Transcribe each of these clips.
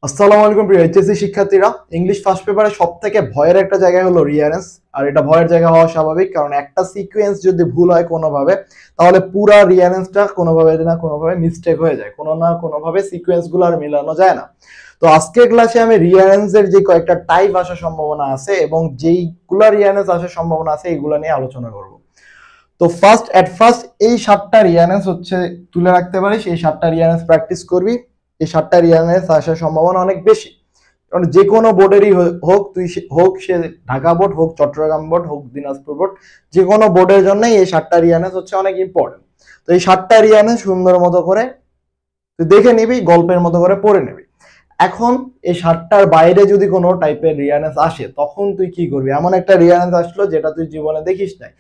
আসসালামু আলাইকুম প্রিয় এইচএসসি শিক্ষার্থীরা। ইংলিশ ফার্স্ট পেপারে সবথেকে ভয়ের একটা জায়গা হলো রিয়ারেন্স। আর এটা ভয়ের জায়গা হওয়া স্বাভাবিক, কারণ একটা সিকোয়েন্স যদি ভুল হয় কোনোভাবে, তাহলে পুরা রিয়ারেন্সটা কোনোভাবে না কোনোভাবে মিস্টেক হয়ে যায়, কোনো না কোনোভাবে সিকোয়েন্সগুলো আর মিলানো যায় না। তো আজকের ক্লাসে আমি রিয়ারেন্সের যে কয়েকটা টাইপ আসার সম্ভাবনা আছে এবং যেইগুলা রিয়ারেন্স আসার সম্ভাবনা আছে এইগুলা নিয়ে আলোচনা করব। তো ফার্স্ট এই 7টা রিয়ারেন্স হচ্ছে তুলে রাখতে পারিস, এই 7টা রিয়ারেন্স প্র্যাকটিস করবি। এই 7টা রিয়ারেন্স আসার সম্ভাবনা অনেক বেশি, কারণ যে কোনো বোর্ডেরই হোক, হোক সে ঢাকা বোর্ড, হোক চট্টগ্রাম বোর্ড, হোক দিনাজপুর বোর্ড, যে কোনো বোর্ডের জন্য এই 7টা রিয়ারেন্স হচ্ছে অনেক ইম্পর্টেন্ট। তো এই 7টা রিয়ারেন্স সুন্দর মতো করে তুই দেখে নিবি, গল্পের মতো করে পড়ে নিবি। এখন এই 7টার বাইরে যদি কোনো টাইপের রিয়ারেন্স আসে, তখন তুই কি করবি? এমন একটা রিয়ারেন্স আসলো যেটা তুই জীবনে দেখিস নাই,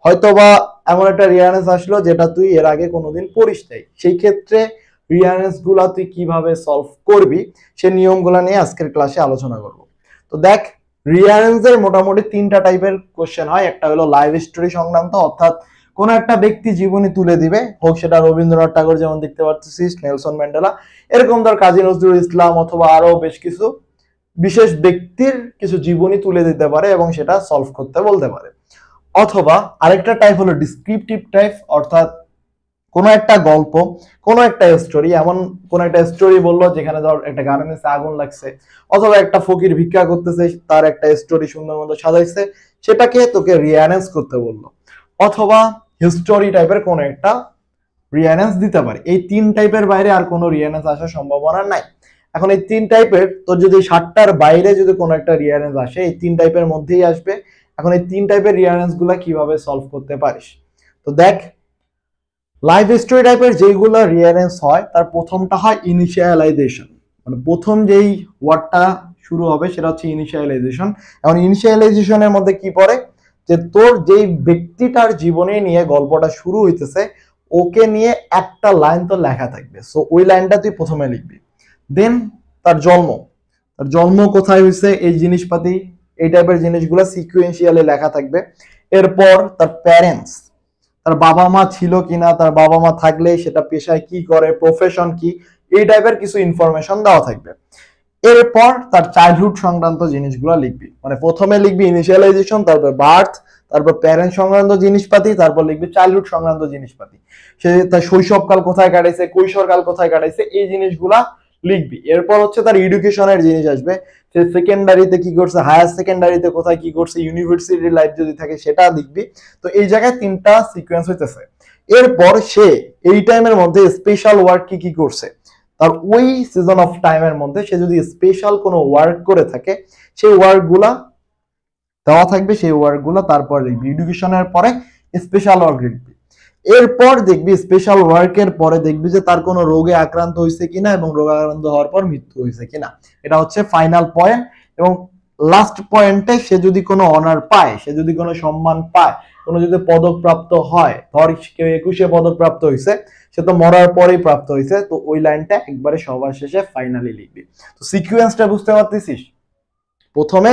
হয়তোবা এমন একটা রিয়ারেন্স আসলো যেটা তুই এর আগে কোনোদিন পড়িস নাই, সেই ক্ষেত্রে রিয়ারেন্স গুলা তুই কিভাবে সলভ করবি সে নিয়মগুলা নিয়ে আজকের ক্লাসে আলোচনা করব। তো দেখ, রিয়ারেন্স এর মোটামুটি 3টা টাইপের কোশ্চেন হয়। একটা হলো লাইভ স্টোরি সংক্রান্ত, অর্থাৎ কোন একটা ব্যক্তি জীবনী তুলে দিবে, হোক সেটা রবীন্দ্রনাথ ঠাকুর, যেমন দেখতে পাচ্ছিস, নেলসন ম্যান্ডেলা, এরকম ধর কাজী নজরুল ইসলাম, অথবা আরো বেশ কিছু বিশেষ ব্যক্তির কিছু জীবনী তুলে দিতে পারে এবং সেটা সলভ করতে বলতে পারে। অথবা আরেকটা টাইপ হলো ডিসক্রিপটিভ টাইপ, অর্থাৎ কোনো একটা গল্প, কোনো একটা স্টোরি, এমন কোন একটা স্টোরি বললো যেখানে ধর একটা গার্মেন্টসে আগুন লাগছে, অথবা একটা ফকির ভিক্ষা করতেছে, তার একটা স্টোরি সুন্দর মতো সাজাইছে, সেটাকে তোকে রিয়ারেন্স করতে বললো। অথবা হিস্টোরি টাইপের কোনো একটা রিয়ারেন্স দিতে পারে। এই 3 টাইপের বাইরে আর কোনো রিয়ারেন্স আসার সম্ভাবনা নাই। এখন এই 3 টাইপের, তোর যদি 7টার বাইরে যদি কোনো একটা রিয়ারেন্স আসে, এই 3 টাইপের মধ্যেই আসবে। এখন এই 3 টাইপের রিয়ারেন্স গুলা কিভাবে সলভ করতে পারিস? তো দেখ, লাইভ স্টোরি টাইপের যেইগুলো রিয়ারেন্স হয়, তার প্রথমটা হয় ইনিশিয়ালাইজেশন, মানে প্রথম যেই ওয়ার্ডটা শুরু হবে সেটা হচ্ছে ইনিশিয়ালাইজেশন। এখন ইনিশিয়ালাইজেশনের মধ্যে কি পড়ে, যে তোর যেই ব্যক্তিটার জীবনে নিয়ে গল্পটা শুরু হইতেছে, ওকে নিয়ে একটা লাইন তো লেখা থাকবে, সো ওই লাইনটা তুই প্রথমে লিখবি। দেন তার জন্ম কোথায় হয়েছে, এই জিনিসপাতি, এই টাইপের জিনিসগুলো সিকুয়েন্সিয়ালি লেখা থাকবে। এরপর তার প্যারেন্টস, তার বাবা মা ছিল কিনা, তার বাবা মা থাকলে সেটা পেশায় কি করে, প্রফেশন কি, এই টাইপের কিছু ইনফরমেশন দেওয়া থাকবে। এরপর তার চাইল্ডহুড সংক্রান্ত জিনিসগুলো লিখবি, মানে প্রথমে লিখবি ইনিশিয়ালাইজেশন, তারপর বার্থ, তারপর প্যারেন্ট সংক্রান্ত জিনিসপাতি, তারপর লিখবি চাইল্ডহুড সংক্রান্ত জিনিসপাতি, সে তার শৈশবকাল কোথায় কাটাইছে, কৈশোরকাল কোথায় কাটাইছে, এই জিনিসগুলা লিখবি। এরপর হচ্ছে তার এডুকেশনের জিনিস আসবে, সে সেকেন্ডারিতে কি করছে, হায়ার সেকেন্ডারিতে কোথায় কি করছে, ইউনিভার্সিটি লাইফ যদি থাকে সেটা লিখবি। তো এই জায়গায় 3টা সিকোয়েন্স হইতেছে। এরপর সে এই টাইমের মধ্যে স্পেশাল ওয়ার্ক কি কি করছে, তার ওই সিজন অফ টাইমের মধ্যে সে যদি স্পেশাল কোনো ওয়ার্ক করে থাকে, সেই ওয়ার্কগুলা দেওয়া থাকবে, সেই ওয়ার্কগুলো তারপর লিখবি। এডুকেশনের পরে স্পেশাল ওয়ার্ক লিখবি। এরপর দেখবি স্পেশাল ওয়ার্কের পরে দেখবি যে তার কোনো রোগে আক্রান্ত হয়েছে কিনা এবং রোগাক্রান্ত হওয়ার পর মৃত্যু হয়েছে কিনা, এটা হচ্ছে ফাইনাল পয়েন্ট। এবং লাস্ট পয়েন্টে সে যদি কোনো অনার পায়, সে যদি কোনো সম্মান পায়, কোনো যদি পদক প্রাপ্ত হয়, ধর কেউ 21-এ পদক প্রাপ্ত হয়েছে, সে তো মরার পরেই প্রাপ্ত হয়েছে, তো ওই লাইনটা একবারে সবার শেষে ফাইনালি লিখবি। তো সিকুয়েন্সটা বুঝতে পারতেছিস? প্রথমে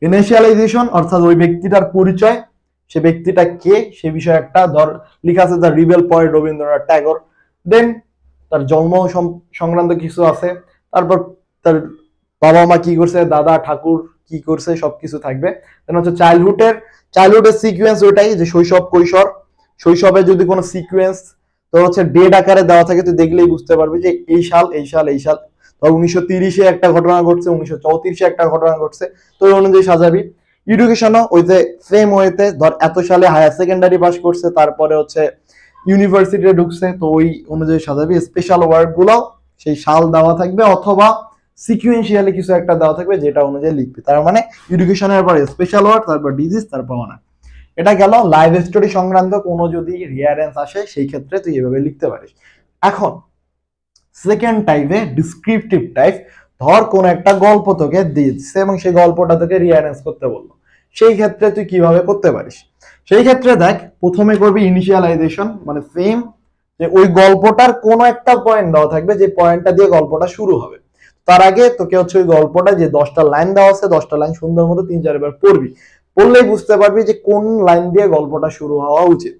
ইনিশিয়ালাইজেশন, অর্থাৎ ওই ব্যক্তিটার পরিচয়, সে ব্যক্তিটা কে সে বিষয়ে একটা ধর লেখা আছে, the rebel poet Rabindranath Tagore. Then তার জন্ম সংক্রান্ত কিছু আছে, তারপর তার বাবা মা কি করছে, দাদা ঠাকুর কি করছে, সবকিছু থাকবে। দেন হচ্ছে চাইল্ডহুডের সিকুয়েন্স ওইটাই, যে শৈশব কৈশোর, শৈশবে যদি কোনো সিকুয়েন্স তোর হচ্ছে ডেট আকারে দেওয়া থাকে, তুই দেখলেই বুঝতে পারবি যে এই সাল এই সাল এই সাল, ধর 1930-এ একটা ঘটনা ঘটছে, 1934-এ একটা ঘটনা ঘটছে, তো ওই অনুযায়ী সাজাবি। এডুকেশনও ওই যে সেম ওয়েতে, ধর এত সালে হায়ার সেকেন্ডারি পাস করছে, তারপরে হচ্ছে ইউনিভার্সিটিতে ঢুকছে, তো ওই অনুযায়ী সাজাবি। স্পেশাল ওয়ার্ড গুলো সেই সাল দেওয়া থাকবে, অথবা সিকুয়েন্সিয়ালি কিছু একটা দেওয়া থাকবে যেটা অনুযায়ী লিখবি। তার মানে এডুকেশনের পরে স্পেশাল ওয়ার্ড, তারপর ডিজিজ, তারপর অনার। এটা গেল লাইভ স্টোরি সংক্রান্ত কোনো যদি রিয়ারেন্স আসে, সেই ক্ষেত্রে তুই এভাবে লিখতে পারিস। এখন সেকেন্ড টাইপে ডিসক্রিপটিভ টাইপ, ধর কোন একটা গল্প তোকে দিয়েছে এবং সেই গল্পটা তোকে রিয়ারেন্স করতে বললো, সেই ক্ষেত্রে তুই কিভাবে করতে পারিস? সেই ক্ষেত্রে দেখ, প্রথমে করবি ইনিশিয়ালাইজেশন, মানে সেম, যে ওই গল্পটার কোন একটা পয়েন্ট দেওয়া থাকবে, যে পয়েন্টটা দিয়ে গল্পটা শুরু হবে। তার আগে তোকে হচ্ছে ওই গল্পটা যে 10টা লাইন দেওয়া আছে, 10টা লাইন সুন্দর মতো 3-4 বার পড়বি, পড়লেই বুঝতে পারবি যে কোন লাইন দিয়ে গল্পটা শুরু হওয়া উচিত।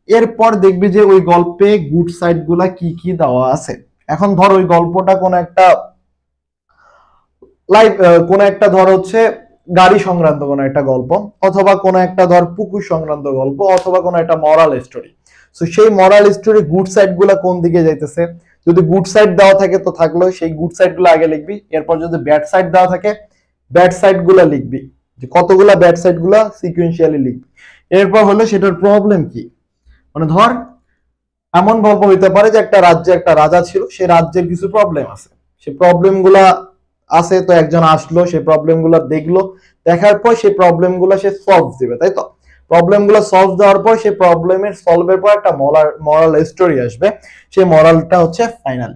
এরপর দেখবি যে ওই গল্পে গুড সাইড গুলা কি কি দেওয়া আছে। এখন ধর ওই গল্পটা কোন একটা লাইক কোন একটা ধর হচ্ছে গাড়ি সংক্রান্ত কোনো একটা গল্প, অথবা কোনো একটা ধর পুকুর সংক্রান্ত গল্প, অথবা কোনো একটা মরাল স্টোরি। সো সেই মরাল স্টোরি গুড সাইড গুলা কোন দিকে যাইতেছে, যদি গুড সাইড দেওয়া থাকে তো থাকলো, সেই গুড সাইড গুলো আগে লিখবি। এরপর যদি ব্যাড সাইড দেওয়া থাকে ব্যাড সাইড গুলা লিখবি, যে কতগুলা ব্যাড সাইড গুলা সিকুয়েন্সিয়ালি লিখবি। এরপর হলো সেটার প্রবলেম কি, মানে ধর এমন গল্প হইতে পারে যে একটা রাজ্যে একটা রাজা ছিল, সেই রাজ্যের কিছু প্রবলেম আছে, সেই প্রবলেম গুলা আছে, তো একজন আসলো সেই প্রবলেম গুলা দেখলো, দেখার পর সেই প্রবলেম গুলা সে সলভ দিবে, তাই তো? প্রবলেম গুলা সলভ দেওয়ার পর সেই প্রবলেমের সলভের পর একটা মরাল স্টোরি আসবে, সেই মরালটা হচ্ছে ফাইনাল।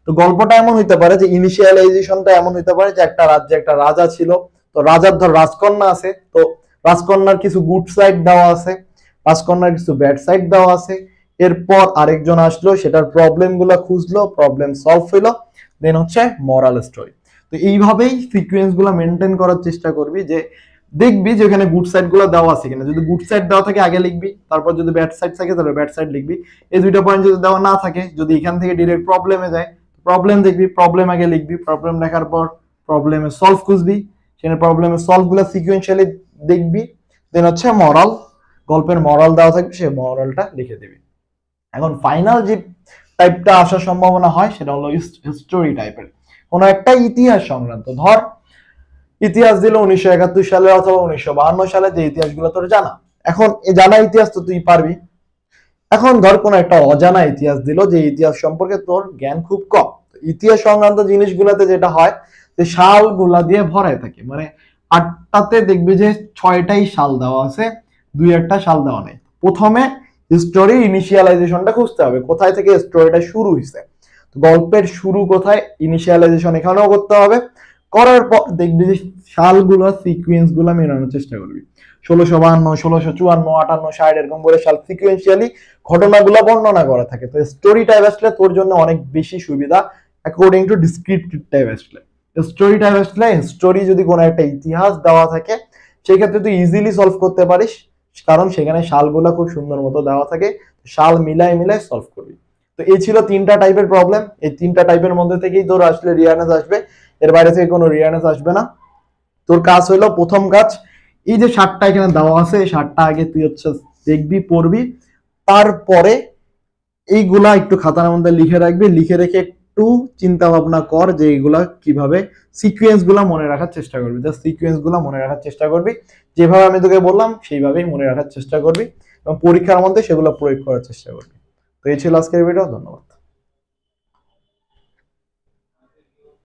তো গল্পটা এমন হইতে পারে যে ইনিশিয়ালাইজেশনটা এমন হইতে পারে যে একটা রাজ্যে একটা রাজা ছিল, তো রাজার ধর রাজকন্যা আছে, তো রাজকন্যার কিছু গুড সাইড দেওয়া আছে, রাজকন্যার কিছু ব্যাড সাইড দেওয়া আছে। এরপর আরেকজন আসলো, সেটার প্রবলেম গুলা খুঁজলো, প্রবলেম সলভ হইলো, দেন হচ্ছে মরাল স্টোরি। তো এইভাবেই সিকোয়েন্স গুলা মেনটেন করার চেষ্টা করবি, যে দেখবি যে ওখানে গুড সাইড গুলো দেওয়া আছে কিনা। যদি গুড সাইড দেওয়া থাকে আগে লিখবি, তারপর যদি ব্যাড সাইড থাকে তাহলে ব্যাড সাইড লিখবি। এই দুইটা পয়েন্ট যদি দেওয়া না থাকে, যদি এখান থেকে ডিরেক্ট প্রবলেমে যায়, প্রবলেম দেখবি, প্রবলেম আগে লিখবি, প্রবলেম লেখার পর প্রবলেমে সলভ খুঁজবি, সেখানে প্রবলেমের সলভ গুলো সিকোয়েন্সিয়ালি দেখবি, দেন হচ্ছে মরাল, গল্পের মরাল দেওয়া থাকবে, সেই মরালটা লিখে দিবি। এখন ফাইনাল যে টাইপটা আসার সম্ভাবনা হয় সেটা হলো স্টোরি টাইপের, কোনো একটা ইতিহাস সংক্রান্ত। ধর ইতিহাস দিল 1971 সালে অথবা 1952 সালে, যে ইতিহাসগুলো তোর জানা, এখন এই জানা ইতিহাস তো তুই পারবি। এখন ধর কোনো একটা অজানা ইতিহাস দিল, যে ইতিহাস সম্পর্কে তোর জ্ঞান খুব কম। ইতিহাস সংক্রান্ত জিনিসগুলোতে যেটা হয় যে সাল গুলা দিয়ে ভরায় থাকে, মানে 8টাতে দেখবি যে 6টাই সাল দেওয়া আছে, 2-1টা সাল দেওয়া নেই। প্রথমে স্টোরি ইনিশিয়ালাইজেশনটা খুঁজতে হবে, কোথায় থেকে স্টোরিটা শুরু হয়েছে, গল্পের শুরু কোথায়, ইনিশিয়ালাইজেশন এখানেও করতে হবে। করার পর দেখবি যে সালগুলো সিকুয়েন্স গুলো মেলানোর চেষ্টা করবি, 1652, 1654, 58, 60 এরকম করে সাল সিকুয়েন্সিয়ালি ঘটনাগুলো বর্ণনা করা থাকে। তো স্টোরি টাইপ আসলে তোর জন্য অনেক বেশি সুবিধা অ্যাকর্ডিং টু ডিসক্রিপটিভ টাইপ আসলে। স্টোরি টাইপ আসলে স্টোরি যদি কোনো একটা ইতিহাস দেওয়া থাকে সেক্ষেত্রে তুই ইজিলি সলভ করতে পারিস, কারণ সেখানে সালগুলো খুব সুন্দর মতো দেওয়া থাকে, সাল মিলাই মিলাই সলভ করবি। তো এই ছিল 3টা টাইপের প্রবলেম, এই 3টা টাইপের মধ্যে থেকেই তোর আসলে রিয়ারনেস আসবে, এর বাইরে থেকে কোনো রিয়ারনেস আসবে না। তোর কাজ হলো, প্রথম কাজ এই যে 7টা এখানে দেওয়া আছে, এই 7টা আগে তুই হচ্ছে দেখবি, পড়বি, তারপরে এইগুলা একটু খাতার মধ্যে লিখে রাখবি, লিখে রেখে একটু চিন্তা ভাবনা কর যে এইগুলা কিভাবে সিকোয়েন্স গুলা মনে রাখার চেষ্টা করবি, জাস্ট সিকোয়েন্স গুলা মনে রাখার চেষ্টা করবি, যেভাবে আমি তোকে বললাম সেইভাবেই মনে রাখার চেষ্টা করবি, এবং পরীক্ষার মধ্যে সেগুলো প্রয়োগ করার চেষ্টা করবি। তো এই ছিল আজকের ভিডিও, ধন্যবাদ।